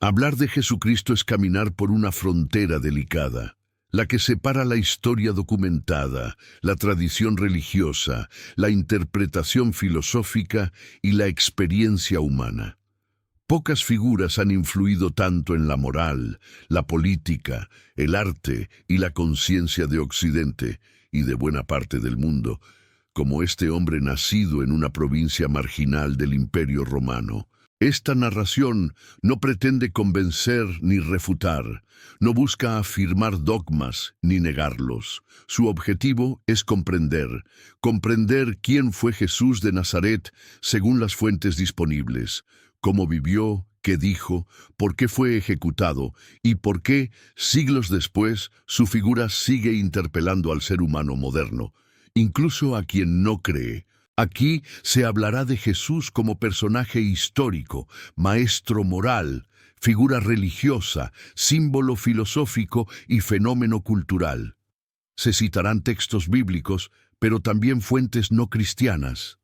Hablar de Jesucristo es caminar por una frontera delicada, la que separa la historia documentada, la tradición religiosa, la interpretación filosófica y la experiencia humana. Pocas figuras han influido tanto en la moral, la política, el arte y la conciencia de Occidente y de buena parte del mundo, como este hombre nacido en una provincia marginal del Imperio Romano. Esta narración no pretende convencer ni refutar, no busca afirmar dogmas ni negarlos. Su objetivo es comprender quién fue Jesús de Nazaret según las fuentes disponibles, cómo vivió, qué dijo, por qué fue ejecutado y por qué, siglos después, su figura sigue interpelando al ser humano moderno, incluso a quien no cree. Aquí se hablará de Jesús como personaje histórico, maestro moral, figura religiosa, símbolo filosófico y fenómeno cultural. Se citarán textos bíblicos, pero también fuentes no cristianas.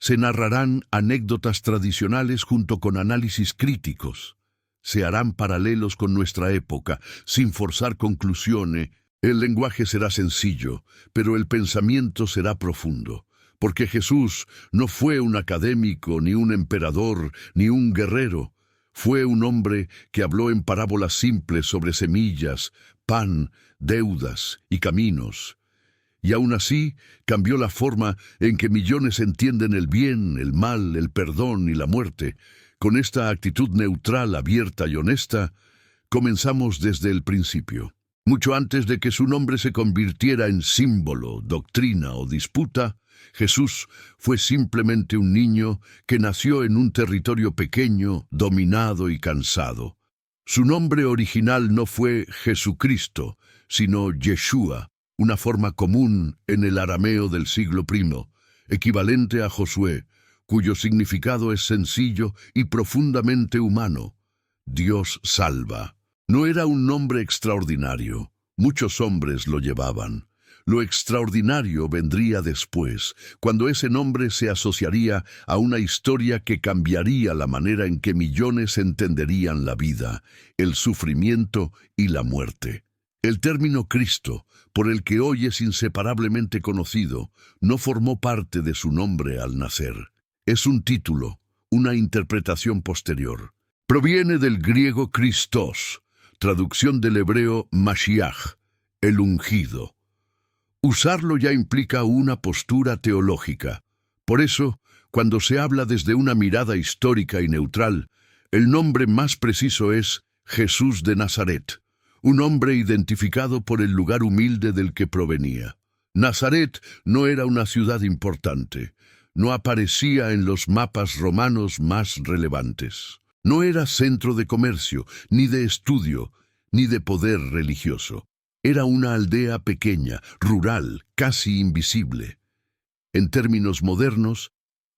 Se narrarán anécdotas tradicionales junto con análisis críticos. Se harán paralelos con nuestra época, sin forzar conclusiones. El lenguaje será sencillo, pero el pensamiento será profundo. Porque Jesús no fue un académico, ni un emperador, ni un guerrero. Fue un hombre que habló en parábolas simples sobre semillas, pan, deudas y caminos. Y aún así cambió la forma en que millones entienden el bien, el mal, el perdón y la muerte. Con esta actitud neutral, abierta y honesta, comenzamos desde el principio. Mucho antes de que su nombre se convirtiera en símbolo, doctrina o disputa, Jesús fue simplemente un niño que nació en un territorio pequeño, dominado y cansado. Su nombre original no fue Jesucristo, sino Yeshua, una forma común en el arameo del siglo I, equivalente a Josué, cuyo significado es sencillo y profundamente humano. Dios salva. No era un nombre extraordinario. Muchos hombres lo llevaban. Lo extraordinario vendría después, cuando ese nombre se asociaría a una historia que cambiaría la manera en que millones entenderían la vida, el sufrimiento y la muerte. El término Cristo, por el que hoy es inseparablemente conocido, no formó parte de su nombre al nacer. Es un título, una interpretación posterior. Proviene del griego Christos, traducción del hebreo Mashiach, el ungido. Usarlo ya implica una postura teológica. Por eso, cuando se habla desde una mirada histórica y neutral, el nombre más preciso es Jesús de Nazaret, un hombre identificado por el lugar humilde del que provenía. Nazaret no era una ciudad importante, no aparecía en los mapas romanos más relevantes. No era centro de comercio, ni de estudio, ni de poder religioso. Era una aldea pequeña, rural, casi invisible. En términos modernos,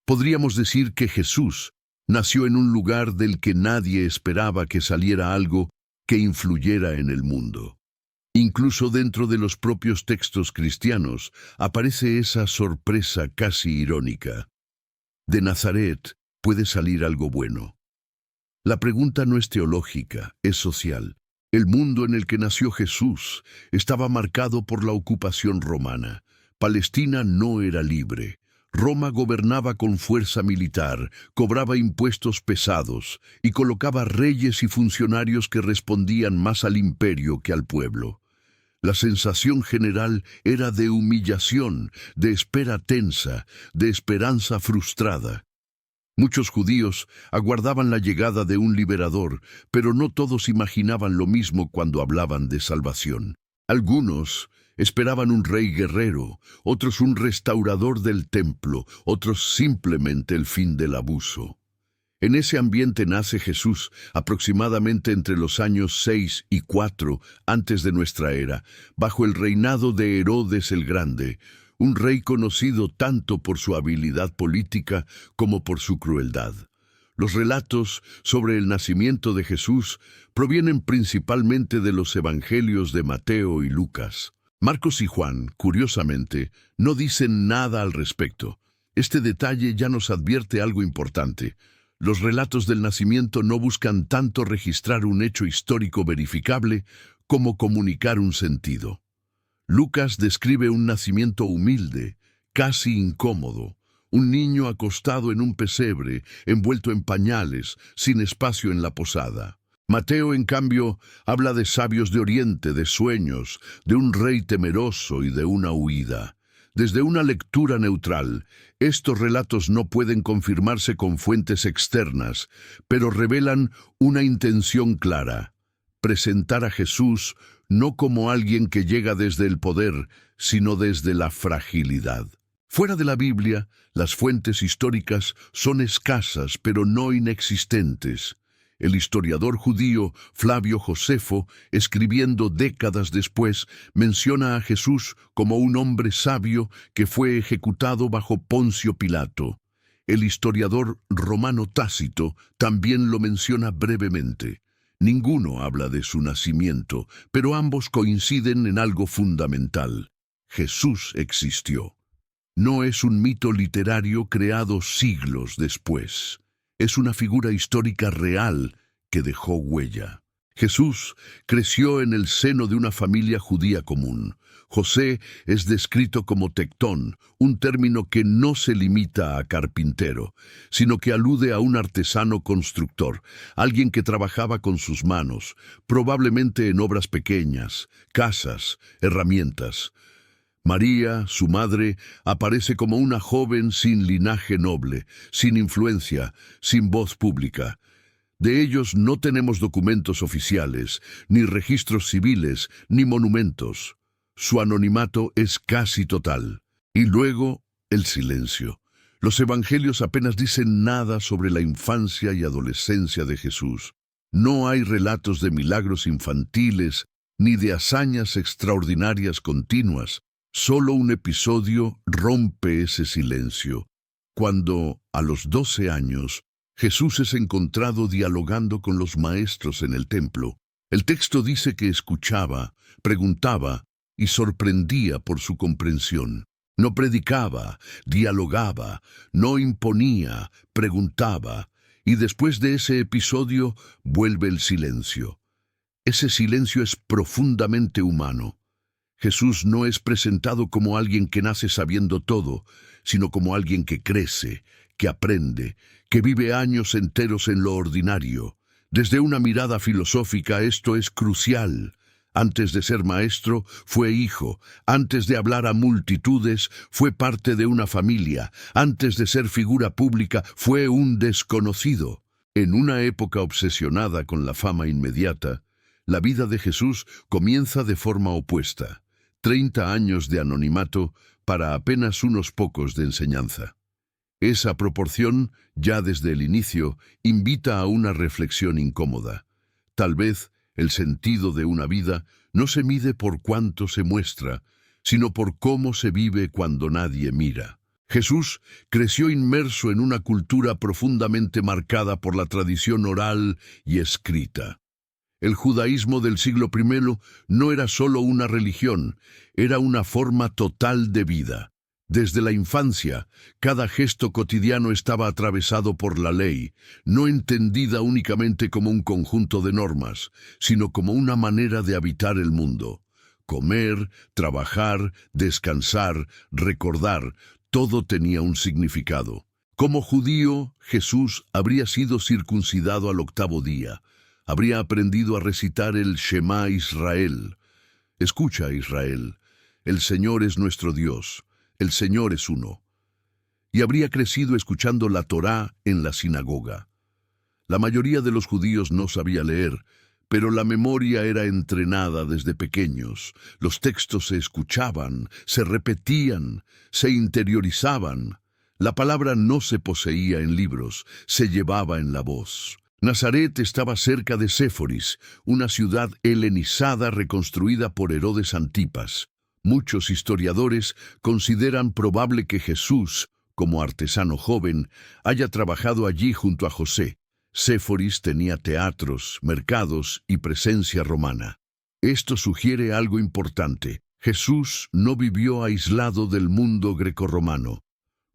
podríamos decir que Jesús nació en un lugar del que nadie esperaba que saliera algo que influyera en el mundo. Incluso dentro de los propios textos cristianos aparece esa sorpresa casi irónica. De Nazaret puede salir algo bueno. La pregunta no es teológica, es social. El mundo en el que nació Jesús estaba marcado por la ocupación romana. Palestina no era libre. Roma gobernaba con fuerza militar, cobraba impuestos pesados y colocaba reyes y funcionarios que respondían más al imperio que al pueblo. La sensación general era de humillación, de espera tensa, de esperanza frustrada. Muchos judíos aguardaban la llegada de un liberador, pero no todos imaginaban lo mismo cuando hablaban de salvación. Algunos esperaban un rey guerrero, otros un restaurador del templo, otros simplemente el fin del abuso. En ese ambiente nace Jesús, aproximadamente entre los años 6 y 4 antes de nuestra era, bajo el reinado de Herodes el Grande, un rey conocido tanto por su habilidad política como por su crueldad. Los relatos sobre el nacimiento de Jesús provienen principalmente de los evangelios de Mateo y Lucas. Marcos y Juan, curiosamente, no dicen nada al respecto. Este detalle ya nos advierte algo importante. Los relatos del nacimiento no buscan tanto registrar un hecho histórico verificable como comunicar un sentido. Lucas describe un nacimiento humilde, casi incómodo, un niño acostado en un pesebre, envuelto en pañales, sin espacio en la posada. Mateo, en cambio, habla de sabios de Oriente, de sueños, de un rey temeroso y de una huida. Desde una lectura neutral, estos relatos no pueden confirmarse con fuentes externas, pero revelan una intención clara: presentar a Jesús no como alguien que llega desde el poder, sino desde la fragilidad. Fuera de la Biblia, las fuentes históricas son escasas, pero no inexistentes. El historiador judío Flavio Josefo, escribiendo décadas después, menciona a Jesús como un hombre sabio que fue ejecutado bajo Poncio Pilato. El historiador romano Tácito también lo menciona brevemente. Ninguno habla de su nacimiento, pero ambos coinciden en algo fundamental: Jesús existió. No es un mito literario creado siglos después. Es una figura histórica real que dejó huella. Jesús creció en el seno de una familia judía común. José es descrito como tectón, un término que no se limita a carpintero, sino que alude a un artesano constructor, alguien que trabajaba con sus manos, probablemente en obras pequeñas, casas, herramientas. María, su madre, aparece como una joven sin linaje noble, sin influencia, sin voz pública. De ellos no tenemos documentos oficiales, ni registros civiles, ni monumentos. Su anonimato es casi total. Y luego, el silencio. Los evangelios apenas dicen nada sobre la infancia y adolescencia de Jesús. No hay relatos de milagros infantiles, ni de hazañas extraordinarias continuas. Solo un episodio rompe ese silencio, cuando, a los 12 años, Jesús es encontrado dialogando con los maestros en el templo. El texto dice que escuchaba, preguntaba y sorprendía por su comprensión. No predicaba, dialogaba, no imponía, preguntaba, y después de ese episodio vuelve el silencio. Ese silencio es profundamente humano. Jesús no es presentado como alguien que nace sabiendo todo, sino como alguien que crece, que aprende, que vive años enteros en lo ordinario. Desde una mirada filosófica esto es crucial. Antes de ser maestro, fue hijo. Antes de hablar a multitudes, fue parte de una familia. Antes de ser figura pública, fue un desconocido. En una época obsesionada con la fama inmediata, la vida de Jesús comienza de forma opuesta. 30 años de anonimato para apenas unos pocos de enseñanza. Esa proporción, ya desde el inicio, invita a una reflexión incómoda. Tal vez el sentido de una vida no se mide por cuánto se muestra, sino por cómo se vive cuando nadie mira. Jesús creció inmerso en una cultura profundamente marcada por la tradición oral y escrita. El judaísmo del siglo I no era solo una religión, era una forma total de vida. Desde la infancia, cada gesto cotidiano estaba atravesado por la ley, no entendida únicamente como un conjunto de normas, sino como una manera de habitar el mundo. Comer, trabajar, descansar, recordar, todo tenía un significado. Como judío, Jesús habría sido circuncidado al 8º día. Habría aprendido a recitar el Shema Israel. Escucha, Israel, el Señor es nuestro Dios, el Señor es uno. Y habría crecido escuchando la Torá en la sinagoga. La mayoría de los judíos no sabía leer, pero la memoria era entrenada desde pequeños. Los textos se escuchaban, se repetían, se interiorizaban. La palabra no se poseía en libros, se llevaba en la voz. Nazaret estaba cerca de Séforis, una ciudad helenizada reconstruida por Herodes Antipas. Muchos historiadores consideran probable que Jesús, como artesano joven, haya trabajado allí junto a José. Séforis tenía teatros, mercados y presencia romana. Esto sugiere algo importante. Jesús no vivió aislado del mundo grecorromano.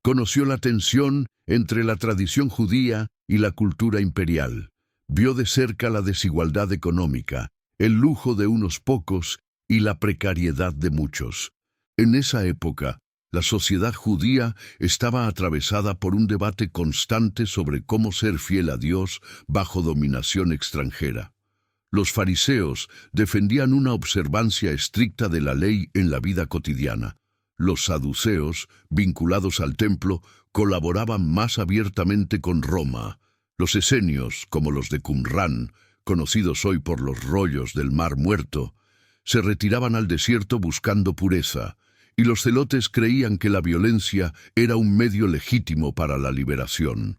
Conoció la tensión entre la tradición judía y la cultura imperial. Vio de cerca la desigualdad económica, el lujo de unos pocos y la precariedad de muchos. En esa época, la sociedad judía estaba atravesada por un debate constante sobre cómo ser fiel a Dios bajo dominación extranjera. Los fariseos defendían una observancia estricta de la ley en la vida cotidiana. Los saduceos, vinculados al templo, colaboraban más abiertamente con Roma. Los esenios, como los de Qumrán, conocidos hoy por los rollos del Mar Muerto, se retiraban al desierto buscando pureza, y los celotes creían que la violencia era un medio legítimo para la liberación.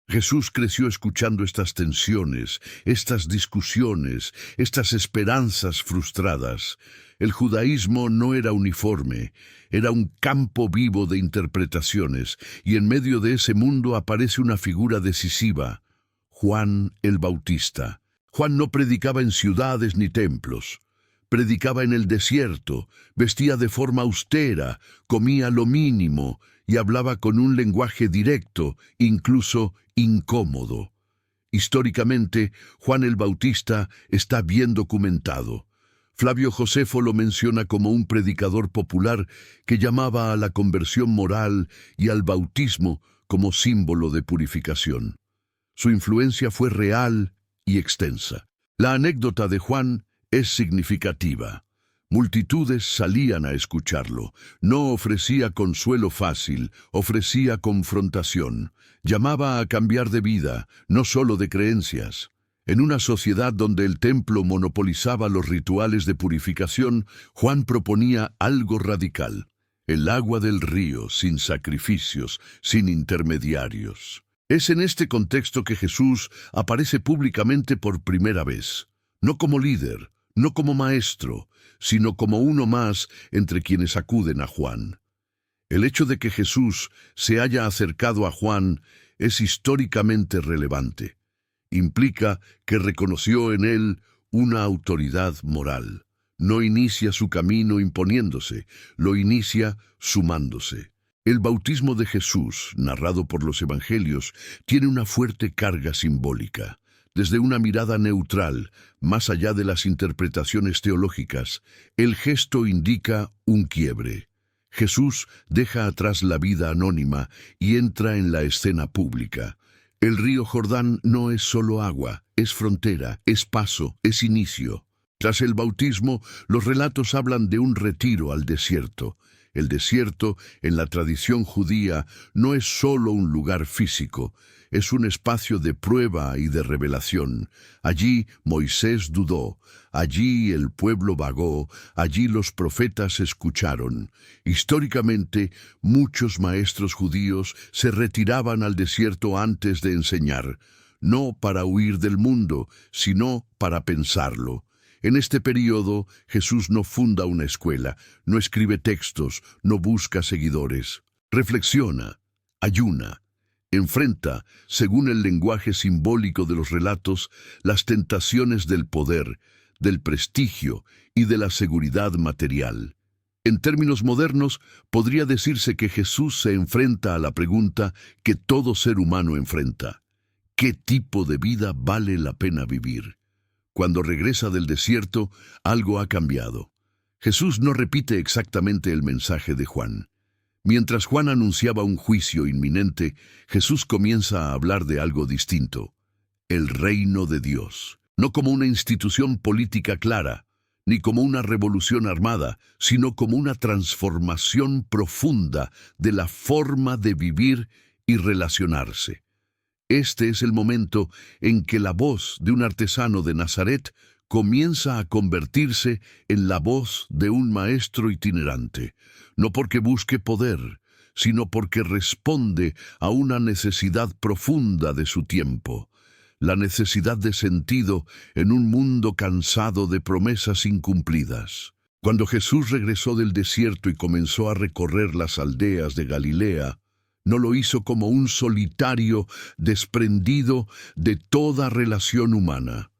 Jesús creció escuchando estas tensiones, estas discusiones, estas esperanzas frustradas. El judaísmo no era uniforme, era un campo vivo de interpretaciones, y en medio de ese mundo aparece una figura decisiva: Juan el Bautista. Juan no predicaba en ciudades ni templos. Predicaba en el desierto, vestía de forma austera, comía lo mínimo y hablaba con un lenguaje directo, incluso incómodo. Históricamente, Juan el Bautista está bien documentado. Flavio Josefo lo menciona como un predicador popular que llamaba a la conversión moral y al bautismo como símbolo de purificación. Su influencia fue real y extensa. La anécdota de Juan es significativa. Multitudes salían a escucharlo. No ofrecía consuelo fácil, ofrecía confrontación. Llamaba a cambiar de vida, no solo de creencias. En una sociedad donde el templo monopolizaba los rituales de purificación, Juan proponía algo radical: el agua del río, sin sacrificios, sin intermediarios. Es en este contexto que Jesús aparece públicamente por primera vez, no como líder, no como maestro, sino como uno más entre quienes acuden a Juan. El hecho de que Jesús se haya acercado a Juan es históricamente relevante. Implica que reconoció en él una autoridad moral. No inicia su camino imponiéndose, lo inicia sumándose. El bautismo de Jesús, narrado por los evangelios, tiene una fuerte carga simbólica. Desde una mirada neutral, más allá de las interpretaciones teológicas, el gesto indica un quiebre. Jesús deja atrás la vida anónima y entra en la escena pública. El río Jordán no es solo agua, es frontera, es paso, es inicio. Tras el bautismo, los relatos hablan de un retiro al desierto. El desierto, en la tradición judía, no es solo un lugar físico, es un espacio de prueba y de revelación. Allí Moisés dudó, allí el pueblo vagó, allí los profetas escucharon. Históricamente, muchos maestros judíos se retiraban al desierto antes de enseñar, no para huir del mundo, sino para pensarlo. En este período, Jesús no funda una escuela, no escribe textos, no busca seguidores. Reflexiona, ayuna, enfrenta, según el lenguaje simbólico de los relatos, las tentaciones del poder, del prestigio y de la seguridad material. En términos modernos, podría decirse que Jesús se enfrenta a la pregunta que todo ser humano enfrenta: ¿qué tipo de vida vale la pena vivir? Cuando regresa del desierto, algo ha cambiado. Jesús no repite exactamente el mensaje de Juan. Mientras Juan anunciaba un juicio inminente, Jesús comienza a hablar de algo distinto: el reino de Dios. No como una institución política clara, ni como una revolución armada, sino como una transformación profunda de la forma de vivir y relacionarse. Este es el momento en que la voz de un artesano de Nazaret comienza a convertirse en la voz de un maestro itinerante, no porque busque poder, sino porque responde a una necesidad profunda de su tiempo, la necesidad de sentido en un mundo cansado de promesas incumplidas. Cuando Jesús regresó del desierto y comenzó a recorrer las aldeas de Galilea, no lo hizo como un solitario desprendido de toda relación humana.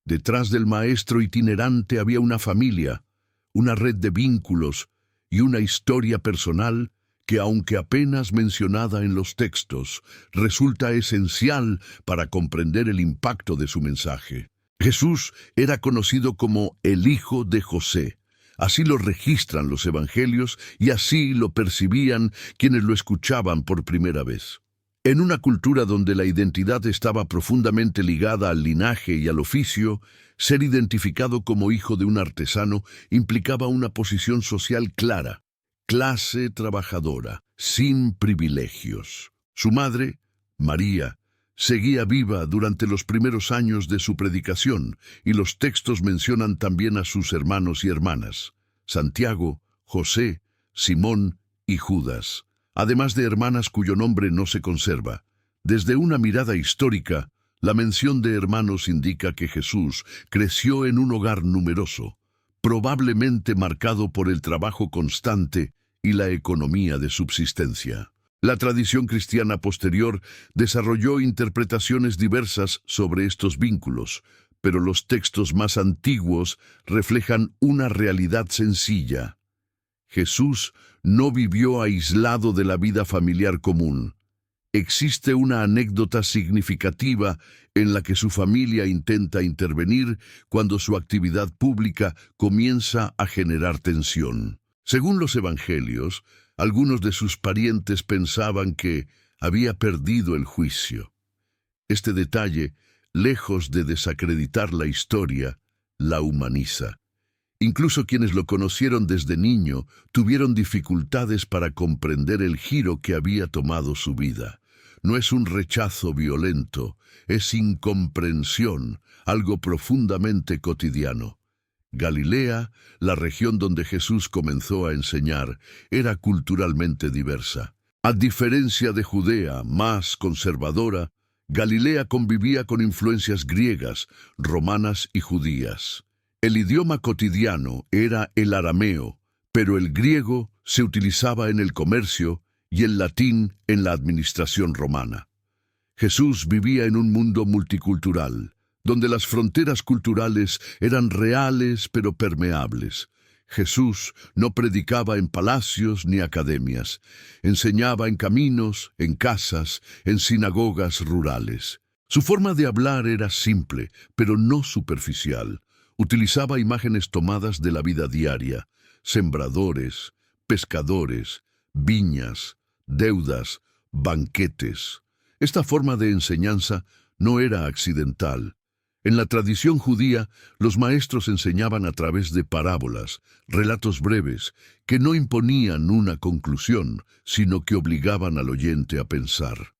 Detrás del maestro itinerante había una familia, una red de vínculos y una historia personal que, aunque apenas mencionada en los textos, resulta esencial para comprender el impacto de su mensaje. Jesús era conocido como el Hijo de José. Así lo registran los evangelios y así lo percibían quienes lo escuchaban por primera vez. En una cultura donde la identidad estaba profundamente ligada al linaje y al oficio, ser identificado como hijo de un artesano implicaba una posición social clara: clase trabajadora, sin privilegios. Su madre, María, seguía viva durante los primeros años de su predicación, y los textos mencionan también a sus hermanos y hermanas: Santiago, José, Simón y Judas, además de hermanas cuyo nombre no se conserva. Desde una mirada histórica, la mención de hermanos indica que Jesús creció en un hogar numeroso, probablemente marcado por el trabajo constante y la economía de subsistencia. La tradición cristiana posterior desarrolló interpretaciones diversas sobre estos vínculos, pero los textos más antiguos reflejan una realidad sencilla. Jesús no vivió aislado de la vida familiar común. Existe una anécdota significativa en la que su familia intenta intervenir cuando su actividad pública comienza a generar tensión. Según los evangelios, algunos de sus parientes pensaban que había perdido el juicio. Este detalle, lejos de desacreditar la historia, la humaniza. Incluso quienes lo conocieron desde niño tuvieron dificultades para comprender el giro que había tomado su vida. No es un rechazo violento, es incomprensión, algo profundamente cotidiano. Galilea, la región donde Jesús comenzó a enseñar, era culturalmente diversa. A diferencia de Judea, más conservadora, Galilea convivía con influencias griegas, romanas y judías. El idioma cotidiano era el arameo, pero el griego se utilizaba en el comercio y el latín en la administración romana. Jesús vivía en un mundo multicultural, donde las fronteras culturales eran reales pero permeables. Jesús no predicaba en palacios ni academias, enseñaba en caminos, en casas, en sinagogas rurales. Su forma de hablar era simple, pero no superficial. Utilizaba imágenes tomadas de la vida diaria: sembradores, pescadores, viñas, deudas, banquetes. Esta forma de enseñanza no era accidental. En la tradición judía, los maestros enseñaban a través de parábolas, relatos breves, que no imponían una conclusión, sino que obligaban al oyente a pensar.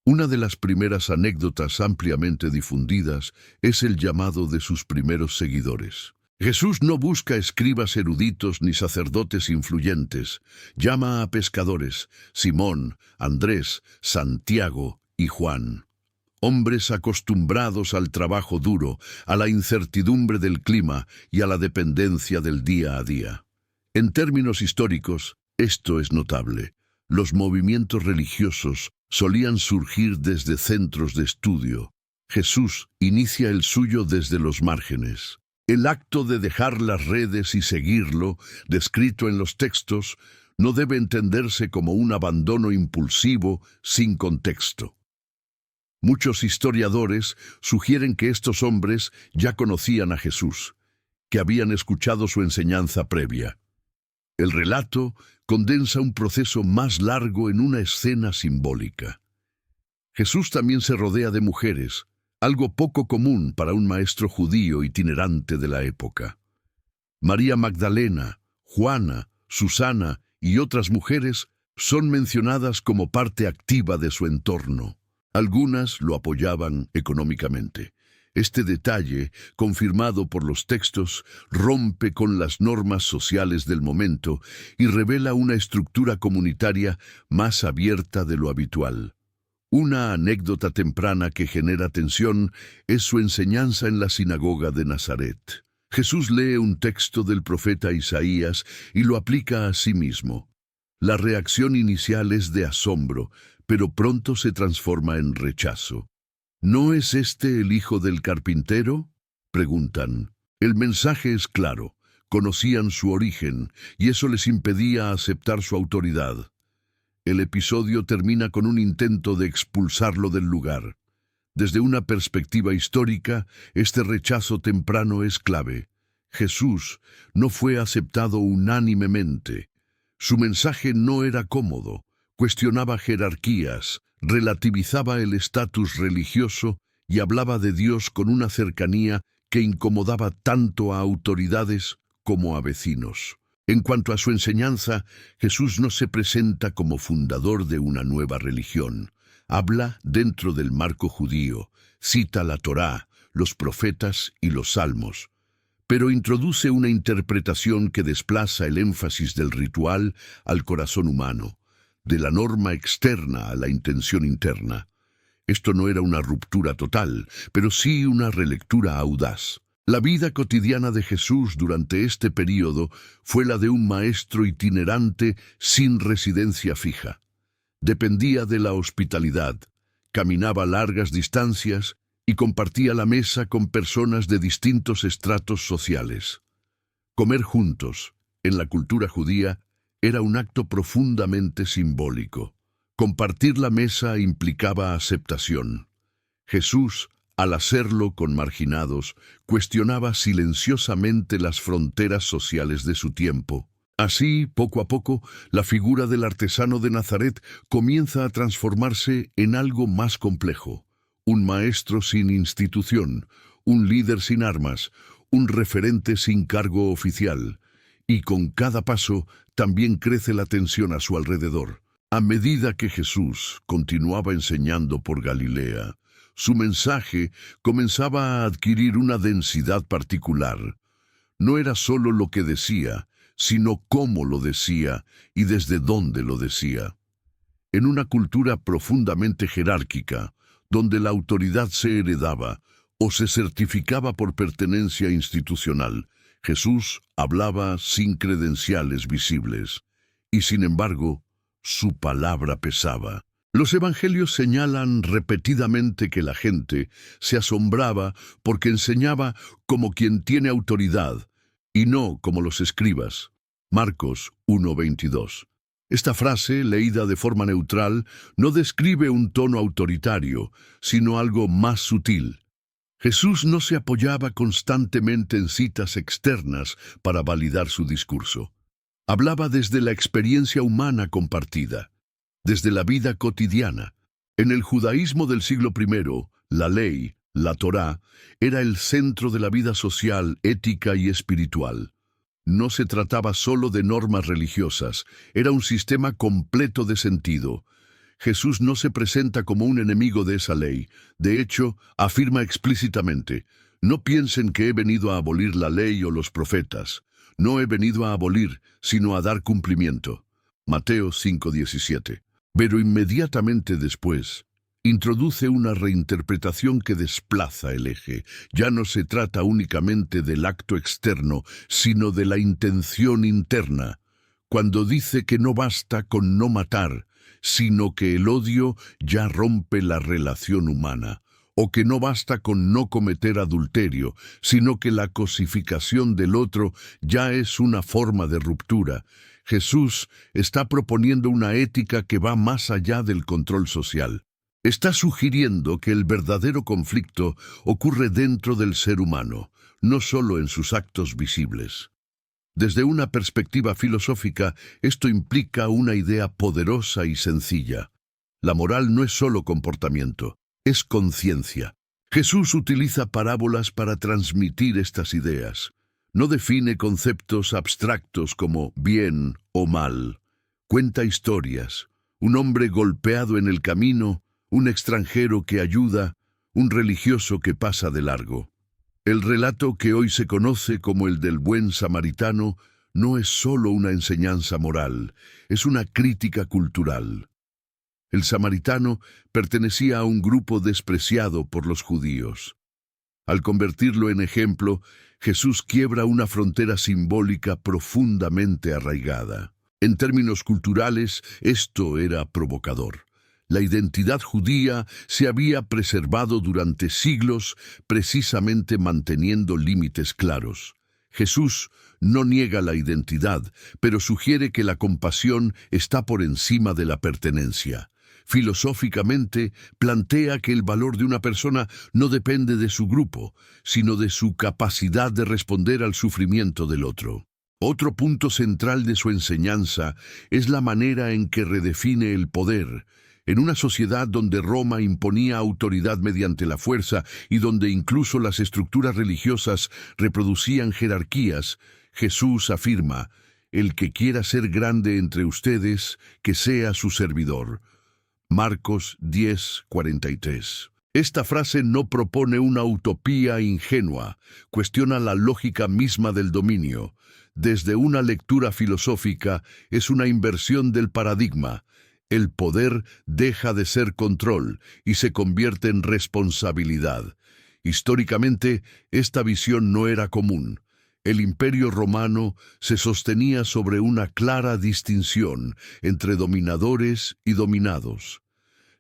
Una de las primeras anécdotas ampliamente difundidas es el llamado de sus primeros seguidores. Jesús no busca escribas eruditos ni sacerdotes influyentes. Llama a pescadores: Simón, Andrés, Santiago y Juan. Hombres acostumbrados al trabajo duro, a la incertidumbre del clima y a la dependencia del día a día. En términos históricos, esto es notable. Los movimientos religiosos solían surgir desde centros de estudio. Jesús inicia el suyo desde los márgenes. El acto de dejar las redes y seguirlo, descrito en los textos, no debe entenderse como un abandono impulsivo sin contexto. Muchos historiadores sugieren que estos hombres ya conocían a Jesús, que habían escuchado su enseñanza previa. El relato condensa un proceso más largo en una escena simbólica. Jesús también se rodea de mujeres, algo poco común para un maestro judío itinerante de la época. María Magdalena, Juana, Susana y otras mujeres son mencionadas como parte activa de su entorno. Algunas lo apoyaban económicamente. Este detalle, confirmado por los textos, rompe con las normas sociales del momento y revela una estructura comunitaria más abierta de lo habitual. Una anécdota temprana que genera tensión es su enseñanza en la sinagoga de Nazaret. Jesús lee un texto del profeta Isaías y lo aplica a sí mismo. La reacción inicial es de asombro, pero pronto se transforma en rechazo. ¿No es este el hijo del carpintero?, preguntan. El mensaje es claro: conocían su origen, y eso les impedía aceptar su autoridad. El episodio termina con un intento de expulsarlo del lugar. Desde una perspectiva histórica, este rechazo temprano es clave. Jesús no fue aceptado unánimemente. Su mensaje no era cómodo, cuestionaba jerarquías, relativizaba el estatus religioso y hablaba de Dios con una cercanía que incomodaba tanto a autoridades como a vecinos. En cuanto a su enseñanza, Jesús no se presenta como fundador de una nueva religión. Habla dentro del marco judío, cita la Torá, los profetas y los salmos, pero introduce una interpretación que desplaza el énfasis del ritual al corazón humano, de la norma externa a la intención interna. Esto no era una ruptura total, pero sí una relectura audaz. La vida cotidiana de Jesús durante este período fue la de un maestro itinerante sin residencia fija. Dependía de la hospitalidad, caminaba largas distancias y compartía la mesa con personas de distintos estratos sociales. Comer juntos, en la cultura judía, era un acto profundamente simbólico. Compartir la mesa implicaba aceptación. Jesús, al hacerlo con marginados, cuestionaba silenciosamente las fronteras sociales de su tiempo. Así, poco a poco, la figura del artesano de Nazaret comienza a transformarse en algo más complejo. Un maestro sin institución, un líder sin armas, un referente sin cargo oficial. Y con cada paso también crece la tensión a su alrededor. A medida que Jesús continuaba enseñando por Galilea, su mensaje comenzaba a adquirir una densidad particular. No era solo lo que decía, sino cómo lo decía y desde dónde lo decía. En una cultura profundamente jerárquica, donde la autoridad se heredaba o se certificaba por pertenencia institucional, Jesús hablaba sin credenciales visibles, y sin embargo, su palabra pesaba. Los evangelios señalan repetidamente que la gente se asombraba porque enseñaba como quien tiene autoridad, y no como los escribas. Marcos 1:22. Esta frase, leída de forma neutral, no describe un tono autoritario, sino algo más sutil. Jesús no se apoyaba constantemente en citas externas para validar su discurso. Hablaba desde la experiencia humana compartida, desde la vida cotidiana. En el judaísmo del siglo I, la ley, la Torá, era el centro de la vida social, ética y espiritual. No se trataba solo de normas religiosas, era un sistema completo de sentido. Jesús no se presenta como un enemigo de esa ley. De hecho, afirma explícitamente: no piensen que he venido a abolir la ley o los profetas. No he venido a abolir, sino a dar cumplimiento. Mateo 5:17. Pero inmediatamente después, introduce una reinterpretación que desplaza el eje. Ya no se trata únicamente del acto externo, sino de la intención interna. Cuando dice que no basta con no matar, sino que el odio ya rompe la relación humana, o que no basta con no cometer adulterio, sino que la cosificación del otro ya es una forma de ruptura. Jesús está proponiendo una ética que va más allá del control social. Está sugiriendo que el verdadero conflicto ocurre dentro del ser humano, no solo en sus actos visibles. Desde una perspectiva filosófica, esto implica una idea poderosa y sencilla. La moral no es solo comportamiento, es conciencia. Jesús utiliza parábolas para transmitir estas ideas. No define conceptos abstractos como bien o mal. Cuenta historias. Un hombre golpeado en el camino, un extranjero que ayuda, un religioso que pasa de largo. El relato que hoy se conoce como el del buen samaritano no es solo una enseñanza moral, es una crítica cultural. El samaritano pertenecía a un grupo despreciado por los judíos. Al convertirlo en ejemplo, Jesús quiebra una frontera simbólica profundamente arraigada. En términos culturales, esto era provocador. La identidad judía se había preservado durante siglos, precisamente manteniendo límites claros. Jesús no niega la identidad, pero sugiere que la compasión está por encima de la pertenencia. Filosóficamente, plantea que el valor de una persona no depende de su grupo, sino de su capacidad de responder al sufrimiento del otro. Otro punto central de su enseñanza es la manera en que redefine el poder. En una sociedad donde Roma imponía autoridad mediante la fuerza y donde incluso las estructuras religiosas reproducían jerarquías, Jesús afirma: «El que quiera ser grande entre ustedes, que sea su servidor». Marcos 10:43. Esta frase no propone una utopía ingenua, cuestiona la lógica misma del dominio. Desde una lectura filosófica, es una inversión del paradigma. El poder deja de ser control y se convierte en responsabilidad. Históricamente, esta visión no era común. El Imperio Romano se sostenía sobre una clara distinción entre dominadores y dominados.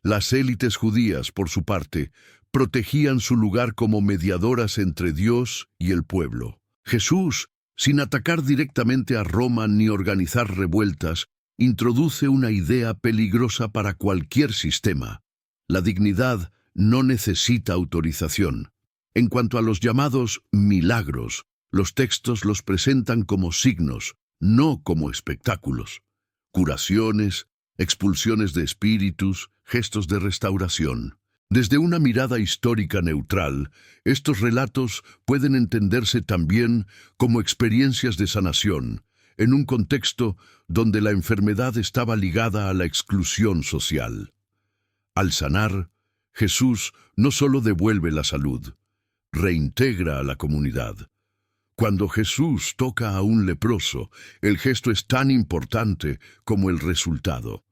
Las élites judías, por su parte, protegían su lugar como mediadoras entre Dios y el pueblo. Jesús, sin atacar directamente a Roma ni organizar revueltas, introduce una idea peligrosa para cualquier sistema. La dignidad no necesita autorización. En cuanto a los llamados milagros, los textos los presentan como signos, no como espectáculos. Curaciones, expulsiones de espíritus, gestos de restauración. Desde una mirada histórica neutral, estos relatos pueden entenderse también como experiencias de sanación, en un contexto donde la enfermedad estaba ligada a la exclusión social. Al sanar, Jesús no solo devuelve la salud, reintegra a la comunidad. Cuando Jesús toca a un leproso, el gesto es tan importante como el resultado.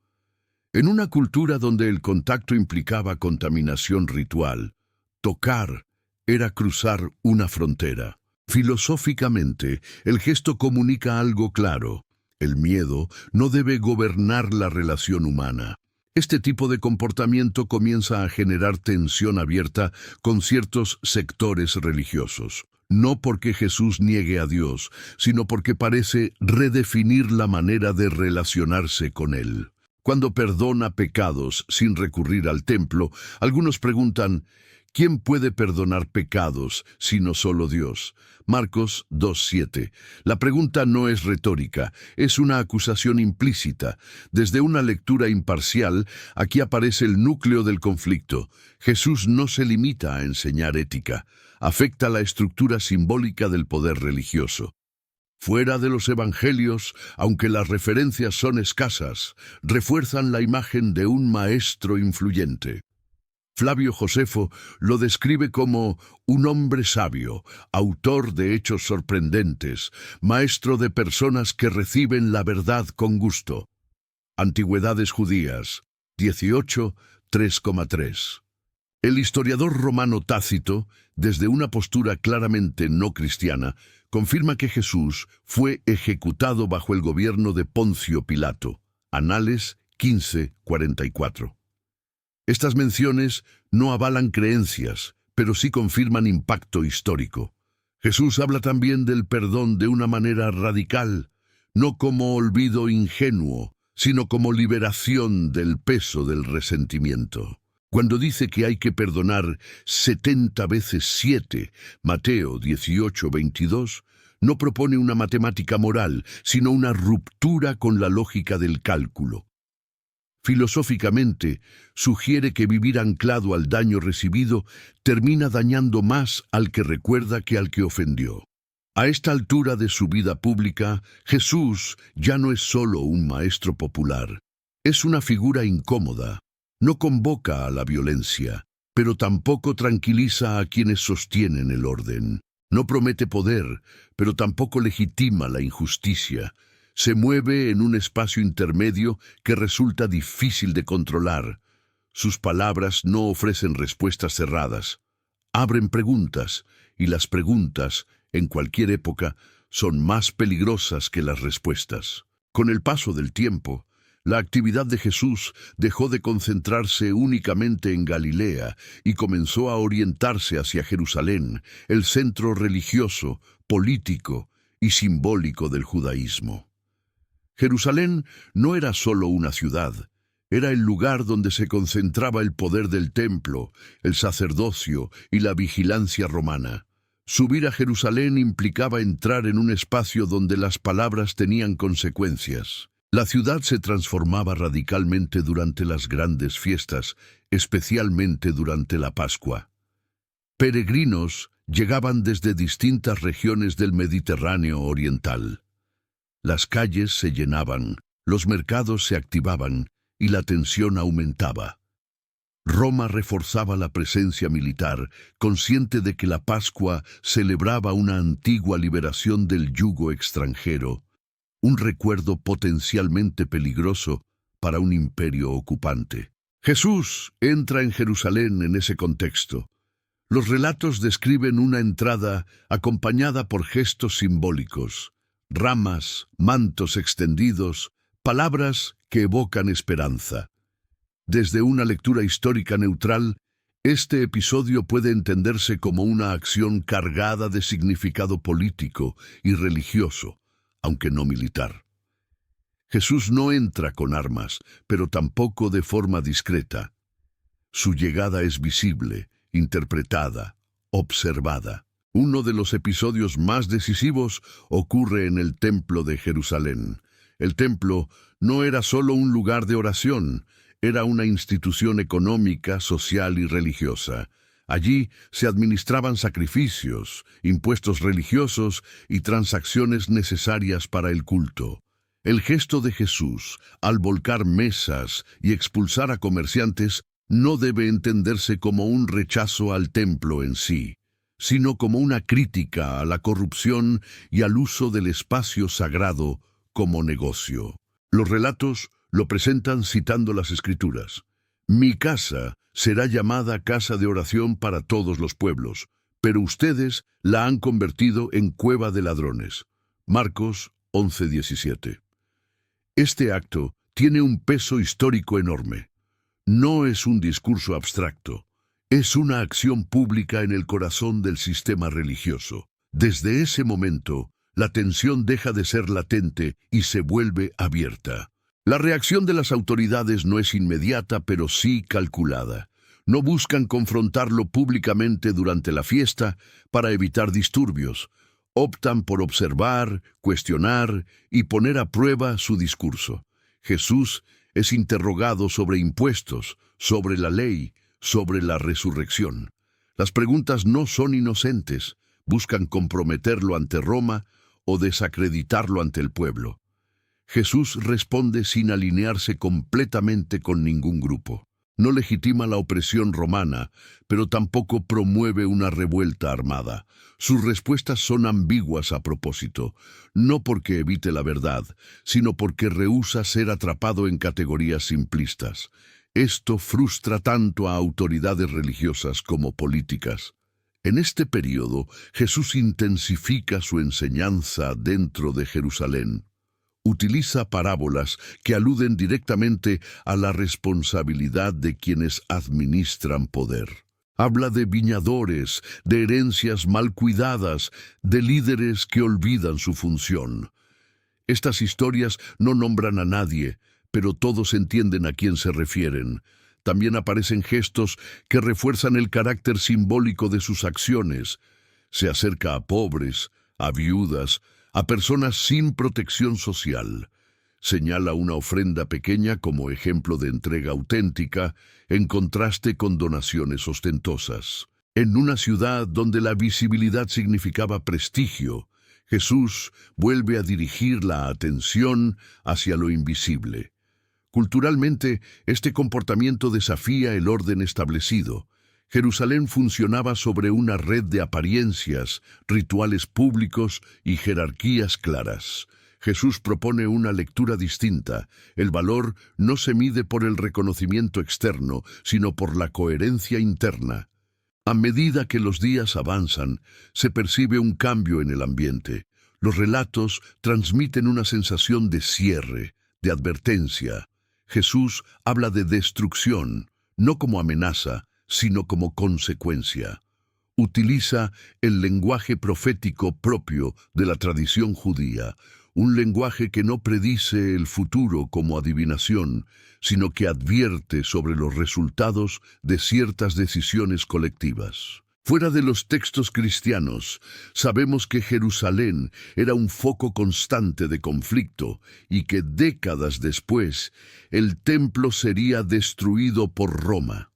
En una cultura donde el contacto implicaba contaminación ritual, tocar era cruzar una frontera. Filosóficamente, el gesto comunica algo claro: el miedo no debe gobernar la relación humana. Este tipo de comportamiento comienza a generar tensión abierta con ciertos sectores religiosos. No porque Jesús niegue a Dios, sino porque parece redefinir la manera de relacionarse con Él. Cuando perdona pecados sin recurrir al templo, algunos preguntan: ¿quién puede perdonar pecados sino solo Dios? Marcos 2:7. La pregunta no es retórica, es una acusación implícita. Desde una lectura imparcial, aquí aparece el núcleo del conflicto. Jesús no se limita a enseñar ética, afecta la estructura simbólica del poder religioso. Fuera de los evangelios, aunque las referencias son escasas, refuerzan la imagen de un maestro influyente. Flavio Josefo lo describe como un hombre sabio, autor de hechos sorprendentes, maestro de personas que reciben la verdad con gusto. Antigüedades Judías, 18, 3,3. El historiador romano Tácito, desde una postura claramente no cristiana, confirma que Jesús fue ejecutado bajo el gobierno de Poncio Pilato. Anales 15:44. Estas menciones no avalan creencias, pero sí confirman impacto histórico. Jesús habla también del perdón de una manera radical, no como olvido ingenuo, sino como liberación del peso del resentimiento. Cuando dice que hay que perdonar 70 veces 7, Mateo 18:22, no propone una matemática moral, sino una ruptura con la lógica del cálculo. Filosóficamente, sugiere que vivir anclado al daño recibido termina dañando más al que recuerda que al que ofendió. A esta altura de su vida pública, Jesús ya no es solo un maestro popular, es una figura incómoda. No convoca a la violencia, pero tampoco tranquiliza a quienes sostienen el orden. No promete poder, pero tampoco legitima la injusticia. Se mueve en un espacio intermedio que resulta difícil de controlar. Sus palabras no ofrecen respuestas cerradas. Abren preguntas, y las preguntas, en cualquier época, son más peligrosas que las respuestas. Con el paso del tiempo, La actividad de Jesús dejó de concentrarse únicamente en Galilea y comenzó a orientarse hacia Jerusalén, el centro religioso, político y simbólico del judaísmo. Jerusalén no era solo una ciudad, era el lugar donde se concentraba el poder del templo, el sacerdocio y la vigilancia romana. Subir a Jerusalén implicaba entrar en un espacio donde las palabras tenían consecuencias. La ciudad se transformaba radicalmente durante las grandes fiestas, especialmente durante la Pascua. Peregrinos llegaban desde distintas regiones del Mediterráneo oriental. Las calles se llenaban, los mercados se activaban y la tensión aumentaba. Roma reforzaba la presencia militar, consciente de que la Pascua celebraba una antigua liberación del yugo extranjero, un recuerdo potencialmente peligroso para un imperio ocupante. Jesús entra en Jerusalén en ese contexto. Los relatos describen una entrada acompañada por gestos simbólicos, ramas, mantos extendidos, palabras que evocan esperanza. Desde una lectura histórica neutral, este episodio puede entenderse como una acción cargada de significado político y religioso, aunque no militar. Jesús no entra con armas, pero tampoco de forma discreta. Su llegada es visible, interpretada, observada. Uno de los episodios más decisivos ocurre en el Templo de Jerusalén. El templo no era solo un lugar de oración, era una institución económica, social y religiosa. Allí se administraban sacrificios, impuestos religiosos y transacciones necesarias para el culto. El gesto de Jesús, al volcar mesas y expulsar a comerciantes, no debe entenderse como un rechazo al templo en sí, sino como una crítica a la corrupción y al uso del espacio sagrado como negocio. Los relatos lo presentan citando las Escrituras. Mi casa será llamada casa de oración para todos los pueblos, pero ustedes la han convertido en cueva de ladrones. Marcos 11:17. Este acto tiene un peso histórico enorme. No es un discurso abstracto, es una acción pública en el corazón del sistema religioso. Desde ese momento, la tensión deja de ser latente y se vuelve abierta. La reacción de las autoridades no es inmediata, pero sí calculada. No buscan confrontarlo públicamente durante la fiesta para evitar disturbios. Optan por observar, cuestionar y poner a prueba su discurso. Jesús es interrogado sobre impuestos, sobre la ley, sobre la resurrección. Las preguntas no son inocentes, buscan comprometerlo ante Roma o desacreditarlo ante el pueblo. Jesús responde sin alinearse completamente con ningún grupo. No legitima la opresión romana, pero tampoco promueve una revuelta armada. Sus respuestas son ambiguas a propósito, no porque evite la verdad, sino porque rehúsa ser atrapado en categorías simplistas. Esto frustra tanto a autoridades religiosas como políticas. En este periodo, Jesús intensifica su enseñanza dentro de Jerusalén. Utiliza parábolas que aluden directamente a la responsabilidad de quienes administran poder. Habla de viñadores, de herencias mal cuidadas, de líderes que olvidan su función. Estas historias no nombran a nadie, pero todos entienden a quién se refieren. También aparecen gestos que refuerzan el carácter simbólico de sus acciones. Se acerca a pobres, a viudas, a personas sin protección social. Señala una ofrenda pequeña como ejemplo de entrega auténtica, en contraste con donaciones ostentosas. En una ciudad donde la visibilidad significaba prestigio, Jesús vuelve a dirigir la atención hacia lo invisible. Culturalmente, este comportamiento desafía el orden establecido. Jerusalén funcionaba sobre una red de apariencias, rituales públicos y jerarquías claras. Jesús propone una lectura distinta. El valor no se mide por el reconocimiento externo, sino por la coherencia interna. A medida que los días avanzan, se percibe un cambio en el ambiente. Los relatos transmiten una sensación de cierre, de advertencia. Jesús habla de destrucción, no como amenaza, sino como consecuencia. Utiliza el lenguaje profético propio de la tradición judía, un lenguaje que no predice el futuro como adivinación, sino que advierte sobre los resultados de ciertas decisiones colectivas. Fuera de los textos cristianos, sabemos que Jerusalén era un foco constante de conflicto y que décadas después el templo sería destruido por Roma.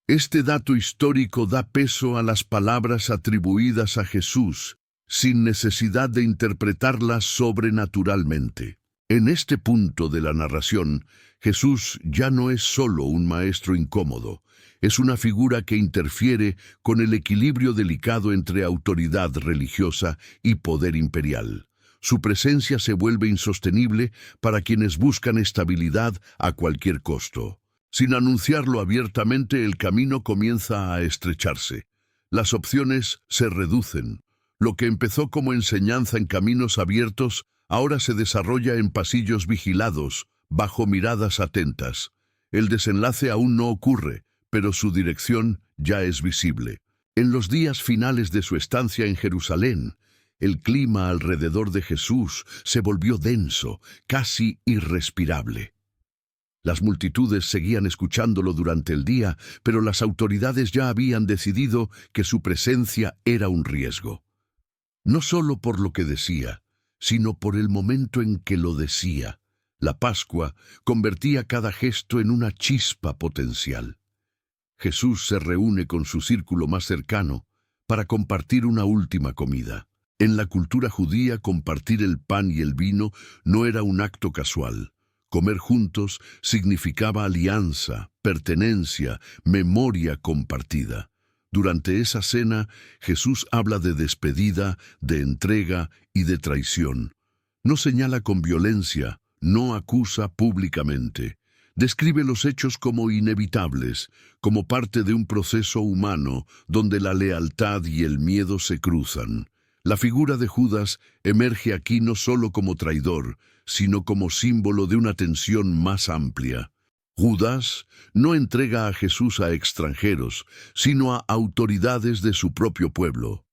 Este dato histórico da peso a las palabras atribuidas a Jesús, sin necesidad de interpretarlas sobrenaturalmente. En este punto de la narración, Jesús ya no es solo un maestro incómodo, es una figura que interfiere con el equilibrio delicado entre autoridad religiosa y poder imperial. Su presencia se vuelve insostenible para quienes buscan estabilidad a cualquier costo. Sin anunciarlo abiertamente, el camino comienza a estrecharse. Las opciones se reducen. Lo que empezó como enseñanza en caminos abiertos, ahora se desarrolla en pasillos vigilados, bajo miradas atentas. El desenlace aún no ocurre, pero su dirección ya es visible. En los días finales de su estancia en Jerusalén, el clima alrededor de Jesús se volvió denso, casi irrespirable. Las multitudes seguían escuchándolo durante el día, pero las autoridades ya habían decidido que su presencia era un riesgo. No solo por lo que decía, sino por el momento en que lo decía. La Pascua convertía cada gesto en una chispa potencial. Jesús se reúne con su círculo más cercano para compartir una última comida. En la cultura judía, compartir el pan y el vino no era un acto casual. Comer juntos significaba alianza, pertenencia, memoria compartida. Durante esa cena, Jesús habla de despedida, de entrega y de traición. No señala con violencia, no acusa públicamente. Describe los hechos como inevitables, como parte de un proceso humano donde la lealtad y el miedo se cruzan. La figura de Judas emerge aquí no solo como traidor, sino como símbolo de una tensión más amplia. Judas no entrega a Jesús a extranjeros, sino a autoridades de su propio pueblo.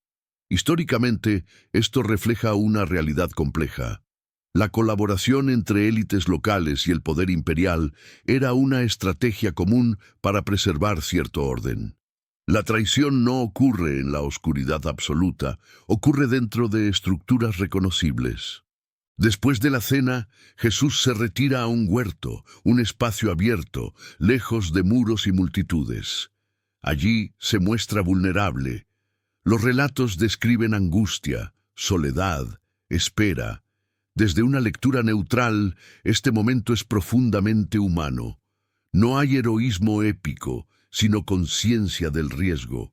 Históricamente, esto refleja una realidad compleja. La colaboración entre élites locales y el poder imperial era una estrategia común para preservar cierto orden. La traición no ocurre en la oscuridad absoluta, ocurre dentro de estructuras reconocibles. Después de la cena, Jesús se retira a un huerto, un espacio abierto, lejos de muros y multitudes. Allí se muestra vulnerable. Los relatos describen angustia, soledad, espera. Desde una lectura neutral, este momento es profundamente humano. No hay heroísmo épico, sino conciencia del riesgo.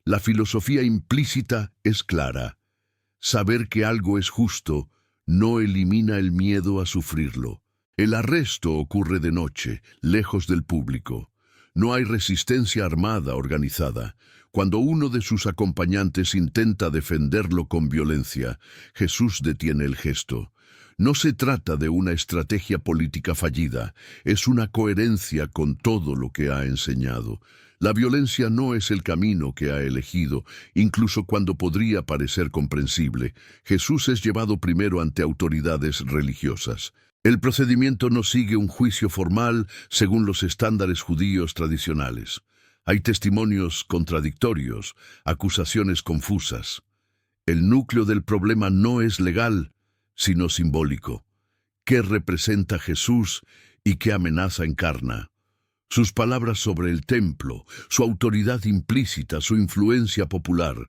La filosofía implícita es clara. Saber que algo es justo no elimina el miedo a sufrirlo. El arresto ocurre de noche, lejos del público. No hay resistencia armada organizada. Cuando uno de sus acompañantes intenta defenderlo con violencia, Jesús detiene el gesto. No se trata de una estrategia política fallida, es una coherencia con todo lo que ha enseñado. La violencia no es el camino que ha elegido, incluso cuando podría parecer comprensible. Jesús es llevado primero ante autoridades religiosas. El procedimiento no sigue un juicio formal según los estándares judíos tradicionales. Hay testimonios contradictorios, acusaciones confusas. El núcleo del problema no es legal, sino simbólico. ¿Qué representa Jesús y qué amenaza encarna? Sus palabras sobre el templo, su autoridad implícita, su influencia popular.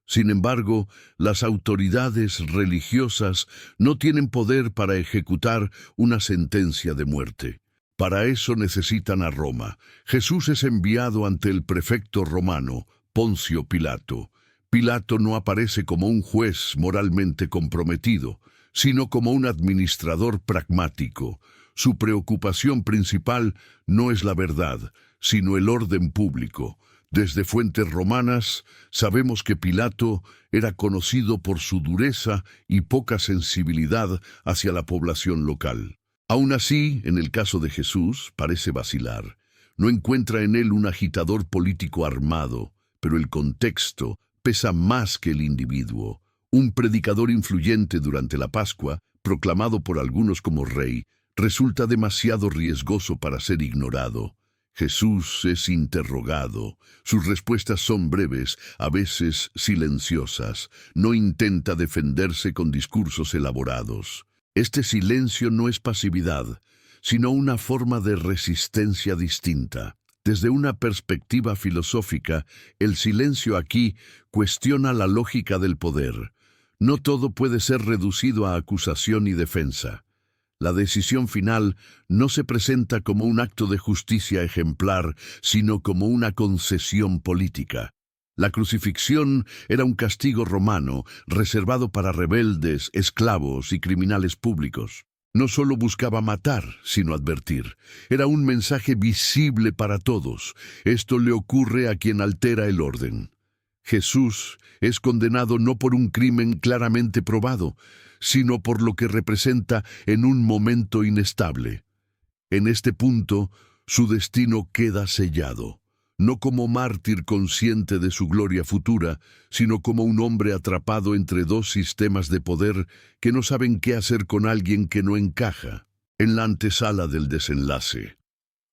Sin embargo, las autoridades religiosas no tienen poder para ejecutar una sentencia de muerte. Para eso necesitan a Roma. Jesús es enviado ante el prefecto romano, Poncio Pilato. Pilato no aparece como un juez moralmente comprometido, sino como un administrador pragmático. Su preocupación principal no es la verdad, sino el orden público. Desde fuentes romanas sabemos que Pilato era conocido por su dureza y poca sensibilidad hacia la población local. Aún así, en el caso de Jesús, parece vacilar. No encuentra en él un agitador político armado, pero el contexto pesa más que el individuo. Un predicador influyente durante la Pascua, proclamado por algunos como rey, resulta demasiado riesgoso para ser ignorado. Jesús es interrogado. Sus respuestas son breves, a veces silenciosas. No intenta defenderse con discursos elaborados. Este silencio no es pasividad, sino una forma de resistencia distinta. Desde una perspectiva filosófica, el silencio aquí cuestiona la lógica del poder. No todo puede ser reducido a acusación y defensa. La decisión final no se presenta como un acto de justicia ejemplar, sino como una concesión política. La crucifixión era un castigo romano reservado para rebeldes, esclavos y criminales públicos. No solo buscaba matar, sino advertir. Era un mensaje visible para todos. Esto le ocurre a quien altera el orden. Jesús es condenado no por un crimen claramente probado, sino por lo que representa en un momento inestable. En este punto, su destino queda sellado, no como mártir consciente de su gloria futura, sino como un hombre atrapado entre dos sistemas de poder que no saben qué hacer con alguien que no encaja. En la antesala del desenlace.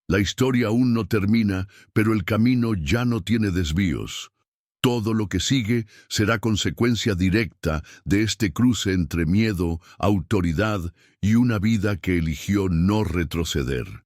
La historia aún no termina, pero el camino ya no tiene desvíos. Todo lo que sigue será consecuencia directa de este cruce entre miedo, autoridad y una vida que eligió no retroceder.